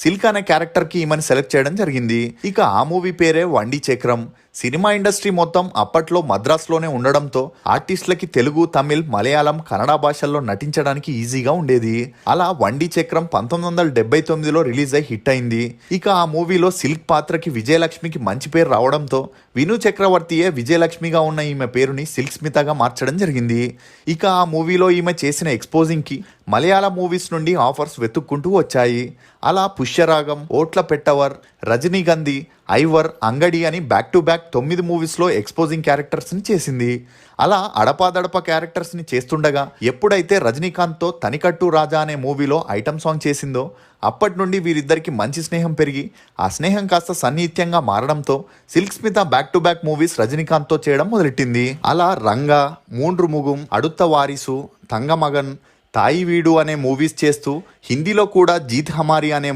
Silk అనే character కి ఈమెను సెలెక్ట్ చేయడం జరిగింది. ఇక ఆ మూవీ పేరే వండి చక్రం. సినిమా ఇండస్ట్రీ మొత్తం అప్పట్లో మద్రాసులోనే ఉండడంతో ఆర్టిస్టులకి తెలుగు, తమిళ్, మలయాళం, కన్నడ భాషల్లో నటించడానికి ఈజీగా ఉండేది. అలా వండి చక్రం 1979లో రిలీజ్ అయి హిట్ అయింది. ఇక ఆ మూవీలో సిల్క్ పాత్రకి విజయలక్ష్మికి మంచి పేరు రావడంతో విను చక్రవర్తియే విజయలక్ష్మిగా ఉన్న ఈమె పేరుని సిల్క్ స్మితగా మార్చడం జరిగింది. ఇక ఆ మూవీలో ఈమె చేసిన ఎక్స్పోజింగ్ కి మలయాళ మూవీస్ నుండి ఆఫర్స్ వెతుక్కుంటూ వచ్చాయి. అలా పుష్యరాగం, ఓట్ల పెట్టవర్, రజనీగంధి, ఐవర్, అంగడి అని బ్యాక్ టు బ్యాక్ 9 మూవీస్లో ఎక్స్పోజింగ్ క్యారెక్టర్స్ని చేసింది. అలా అడపాదడప క్యారెక్టర్స్ని చేస్తుండగా ఎప్పుడైతే రజనీకాంత్తో తనికట్టు రాజా అనే మూవీలో ఐటమ్ సాంగ్ చేసిందో అప్పటి నుండి వీరిద్దరికి మంచి స్నేహం పెరిగి ఆ స్నేహం కాస్త సన్నిహిత్యంగా మారడంతో Silk Smitha back to back movies రజనీకాంత్తో చేయడం మొదలెట్టింది. అలా రంగా, మూండ్రు ముగుం, అడుత్త వారిసు, తంగమగన్, తాయి వీడు అనే మూవీస్ చేస్తూ హిందీలో కూడా జీత్ హమారి అనే